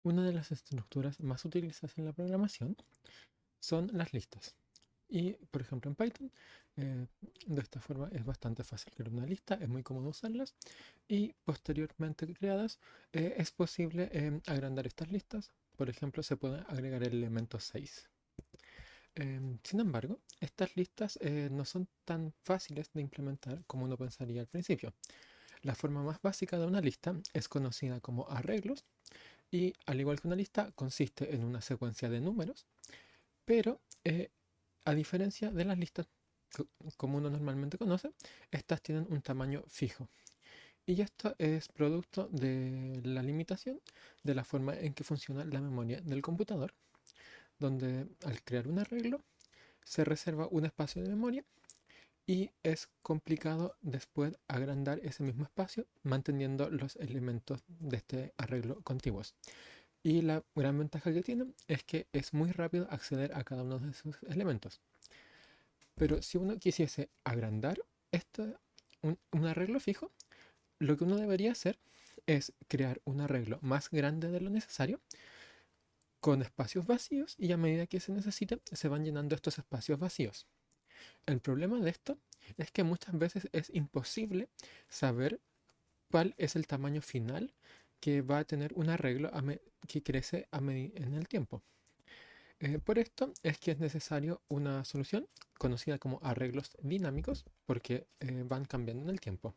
Una de las estructuras más utilizadas en la programación son las listas. Y, por ejemplo, en Python, eh, de esta forma es bastante fácil crear una lista, es muy cómodo usarlas y posteriormente creadas es posible agrandar estas listas. Por ejemplo, se puede agregar el elemento 6. Sin embargo, estas listas no son tan fáciles de implementar como uno pensaría al principio. La forma más básica de una lista es conocida como arreglos y, al igual que una lista, consiste en una secuencia de números, pero a diferencia de las listas como uno normalmente conoce, estas tienen un tamaño fijo. Y esto es producto de la limitación de la forma en que funciona la memoria del computador, donde al crear un arreglo se reserva un espacio de memoria y es complicado después agrandar ese mismo espacio manteniendo los elementos de este arreglo contiguos. Y la gran ventaja que tiene es que es muy rápido acceder a cada uno de sus elementos. Pero si uno quisiese agrandar un arreglo fijo, lo que uno debería hacer es crear un arreglo más grande de lo necesario con espacios vacíos y a medida que se necesite se van llenando estos espacios vacíos. El problema de esto es que muchas veces es imposible saber cuál es el tamaño final que va a tener un arreglo que crece en el tiempo. Por esto es que es necesario una solución conocida como arreglos dinámicos porque van cambiando en el tiempo.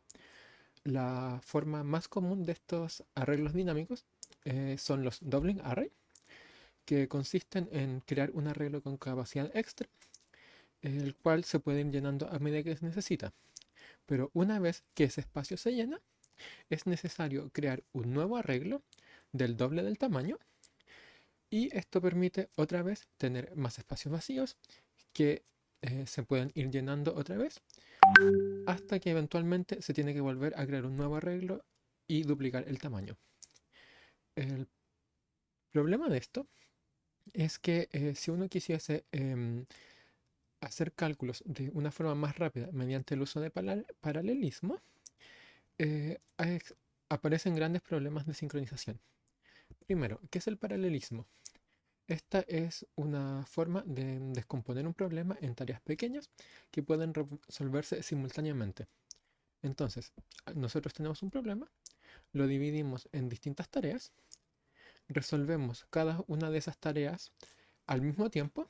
La forma más común de estos arreglos dinámicos son los doubling array, que consisten en crear un arreglo con capacidad extra, el cual se puede ir llenando a medida que se necesita. Pero una vez que ese espacio se llena, es necesario crear un nuevo arreglo del doble del tamaño y esto permite otra vez tener más espacios vacíos que se pueden ir llenando otra vez hasta que eventualmente se tiene que volver a crear un nuevo arreglo y duplicar el tamaño. El problema de esto es que si uno quisiese hacer cálculos de una forma más rápida mediante el uso de paralelismo, eh, es- aparecen grandes problemas de sincronización. Primero, ¿qué es el paralelismo? Esta es una forma de descomponer un problema en tareas pequeñas que pueden resolverse simultáneamente. Entonces, nosotros tenemos un problema, lo dividimos en distintas tareas, resolvemos cada una de esas tareas al mismo tiempo,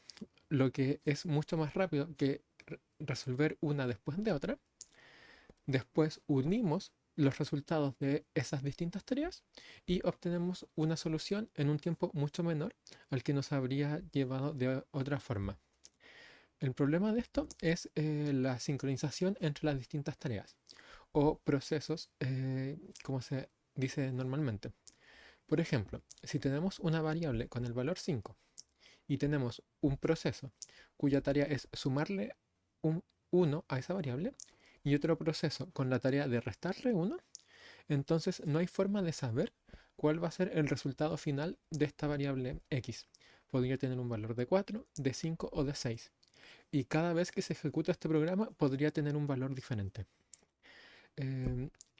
lo que es mucho más rápido que resolver una después de otra. Después unimos los resultados de esas distintas tareas y obtenemos una solución en un tiempo mucho menor al que nos habría llevado de otra forma. El problema de esto es la sincronización entre las distintas tareas o procesos, como se dice normalmente. Por ejemplo, si tenemos una variable con el valor 5 y tenemos un proceso cuya tarea es sumarle un 1 a esa variable y otro proceso con la tarea de restarle 1, entonces no hay forma de saber cuál va a ser el resultado final de esta variable x. Podría tener un valor de 4, de 5 o de 6. Y cada vez que se ejecuta este programa podría tener un valor diferente.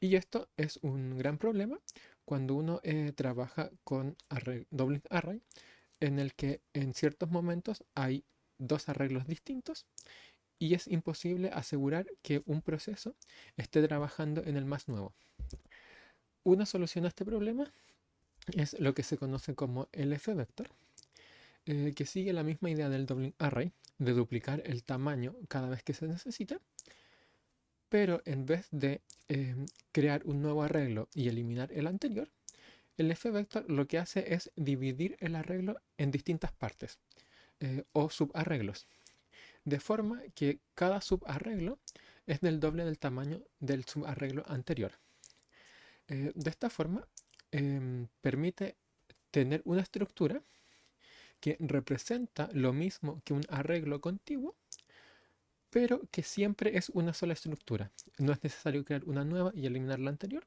Y esto es un gran problema cuando uno trabaja con doubling array, en el que en ciertos momentos hay dos arreglos distintos y es imposible asegurar que un proceso esté trabajando en el más nuevo. Una solución a este problema es lo que se conoce como el F-vector, que sigue la misma idea del doubling array, de duplicar el tamaño cada vez que se necesita, pero en vez de crear un nuevo arreglo y eliminar el anterior, el F-vector lo que hace es dividir el arreglo en distintas partes o subarreglos, de forma que cada subarreglo es del doble del tamaño del subarreglo anterior. De esta forma, permite tener una estructura que representa lo mismo que un arreglo contiguo, pero que siempre es una sola estructura. No es necesario crear una nueva y eliminar la anterior,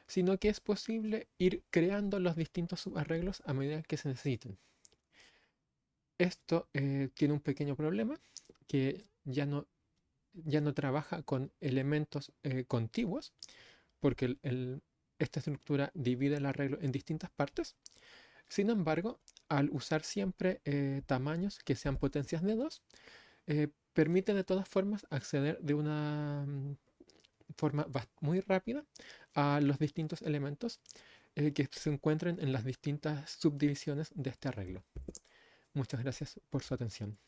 sino que es posible ir creando los distintos subarreglos a medida que se necesiten. Esto tiene un pequeño problema, que ya no trabaja con elementos contiguos, porque esta estructura divide el arreglo en distintas partes, Sin embargo, al usar siempre tamaños que sean potencias de 2, permite de todas formas acceder de una forma muy rápida a los distintos elementos que se encuentran en las distintas subdivisiones de este arreglo. Muchas gracias por su atención.